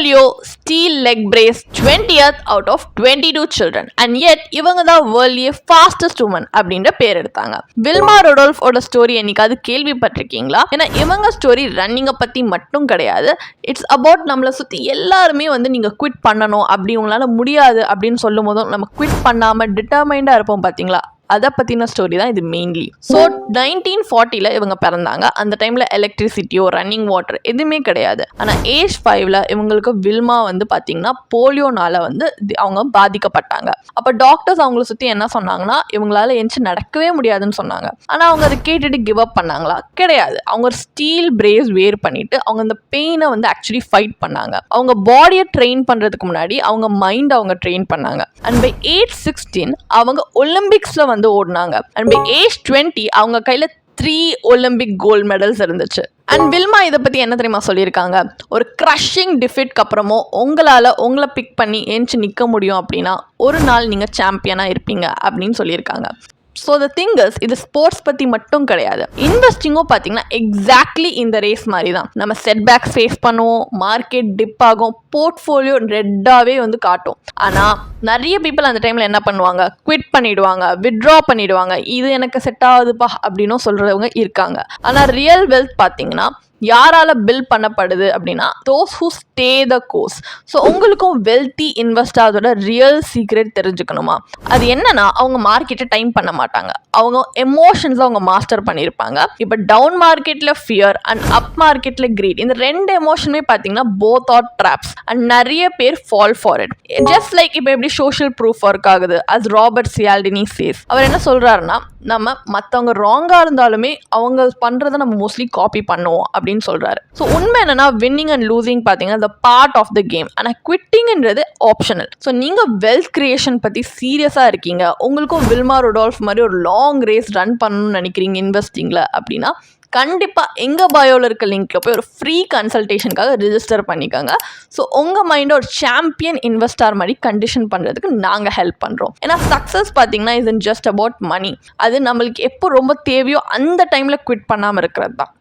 polio, steel leg brace, 20th out of 22 children. And yet, இவங்க தான் வேர்ல்ட்லயே fastest woman அப்படின்ற பேர் எடுத்தாங்க. வில்மா ரொடால்ஃபோட ஸ்டோரி என்னைக்காவது கேள்விப்பட்டிருக்கீங்களா? ஏன்னா இவங்க ஸ்டோரி ரன்னிங்கை பற்றி மட்டும் கிடையாது. இட்ஸ் அபவுட் நம்மளை சுற்றி எல்லாருமே வந்து நீங்கள் குவிட் பண்ணணும், அப்படி உங்களால் முடியாது அப்படின்னு சொல்லும் போதும் நம்ம குவிட் பண்ணாமல் டிட்டர்மைண்டாக இருப்போம் பார்த்தீங்களா? அதை பற்றின ஸ்டோரி தான் இது மெயின்லி. ஸோ 1940 இவங்க பிறந்தாங்க. அந்த டைமில் எலக்ட்ரிசிட்டியோ ரன்னிங் வாட்டர் எதுவுமே கிடையாது. ஆனால் ஏஜ் 5 இவங்களுக்கு வில்மா வந்து பார்த்தீங்கன்னா போலியோனால வந்து அவங்க பாதிக்கப்பட்டாங்க. அப்போ டாக்டர்ஸ் அவங்கள சுற்றி என்ன சொன்னாங்கன்னா, இவங்களால எந்திச்சு நடக்கவே முடியாதுன்னு சொன்னாங்க. ஆனால் அவங்க அதை கேட்டுட்டு கிவ் அப் பண்ணாங்களா? கிடையாது. அவங்க ஒரு ஸ்டீல் பிரேஸ் வேர் பண்ணிட்டு அவங்க அந்த பெயினை வந்து ஆக்சுவலி ஃபைட் பண்ணாங்க. அவங்க பாடியை ட்ரெயின் பண்ணுறதுக்கு முன்னாடி அவங்க மைண்ட் அவங்க ட்ரெயின் பண்ணாங்க. அண்ட் பை ஏஜ் 16 அவங்க ஒலிம்பிக்ஸில் வந்து ஓடினாங்க. அண்ட் பை ஏஜ் 20 அவங்க கையில் 3 ஒலிம்பிக் கோல்டு மெடல்ஸ் இருந்துச்சு. அண்ட் வில்மா இதை பற்றி என்ன தெரியுமா சொல்லியிருக்காங்க? ஒரு க்ரஷிங் டிஃபிட் அப்புறமோ உங்களை பிக் பண்ணி ஏஞ்சி நிற்க முடியும் அப்படின்னா ஒரு நாள் நீங்கள் சாம்பியனாக இருப்பீங்க அப்படின்னு சொல்லியிருக்காங்க. ஸோ த திங் இஸ், இது ஸ்போர்ட்ஸ் பற்றி மட்டும் கிடையாது. இன்வெஸ்டிங்கும் பார்த்தீங்கன்னா எக்ஸாக்ட்லி இந்த ரேஸ் மாதிரி தான். நம்ம செட்பேக்ஸ் ஃபேஸ் பண்ணுவோம், மார்க்கெட் டிப் ஆகும், போர்ட்ஃபோலியோ ரெட்டாகவே வந்து காட்டும். ஆனால் நிறைய பீப்புள் அந்த டைமில் என்ன பண்ணுவாங்க? குவிட் பண்ணிவிடுவாங்க, வித்ட்ரா பண்ணிவிடுவாங்க. இது எனக்கு செட் ஆகுதுப்பா அப்படின்னும் சொல்கிறவங்க இருக்காங்க. ஆனால் ரியல் வெல்த் பார்த்தீங்கன்னா யாரால பில்ட் பண்ணப்படுது அப்படின்னா those who stay the course. So உங்களுக்கும் வெல்த்தி இன்வெஸ்டர்ஸோட ரியல் சீக்ரெட் தெரிஞ்சுக்கணுமா? அது என்னன்னா, அவங்க மார்க்கெட்டை டைம் பண்ண மாட்டாங்க, அவங்க எமோஷன்ஸை அவங்க மாஸ்டர் பண்ணியிருப்பாங்க. இப்போ டவுன் மார்க்கெட்டில் ஃபியர் அண்ட் அப் மார்க்கெட்டில் கிரீட், இந்த 2 எமோஷனுமே பார்த்தீங்கன்னா போத் ஆர் ட்ராப்ஸ் அண்ட் நிறைய பேர் fall for it. Just like இப்போ எப்படி சோஷியல் ப்ரூஃப் ஒர்க் ஆகுது, அஸ் ராபர்ட் சியால்டினி சேஸ். அவர் என்ன சொல்கிறாருன்னா, நம்ம மற்றவங்க ராங்காக இருந்தாலுமே அவங்க பண்ணுறதை நம்ம மோஸ்ட்லி காப்பி பண்ணுவோம் அப்படின்னு சொல்றாரு. ஸோ உண்மை என்னன்னா, வின்னிங் அண்ட் லூசிங் பார்த்தீங்கன்னா the part of the game. ஆனால் குவிட்டிங்ன்றது ஆப்ஷனல். ஸோ நீங்கள் வெல்த் கிரியேஷன் பற்றி சீரியஸாக இருக்கீங்க, உங்களுக்கும் வில்மா ரொடால்ஃப் மாதிரி ஒரு லாங் ரேஸ் ரன் பண்ணணும்னு நினைக்கிறீங்க இன்வெஸ்டிங்கில் அப்படின்னா கண்டிப்பாக எங்கள் பயோவில் இருக்க லிங்க்ல போய் ஒரு ஃப்ரீ கன்சல்டேஷனுக்காக ரிஜிஸ்டர் பண்ணிக்கோங்க. ஸோ உங்கள் மைண்டை ஒரு சாம்பியன் இன்வெஸ்டார் மாதிரி கண்டிஷன் பண்ணுறதுக்கு நாங்கள் ஹெல்ப் பண்ணுறோம். ஏன்னா சக்ஸஸ் பார்த்தீங்கன்னா is in just about money. அது நம்மளுக்கு எப்போ ரொம்ப தேவையோ அந்த டைமில் குவிட் பண்ணாமல் இருக்கிறது தான்.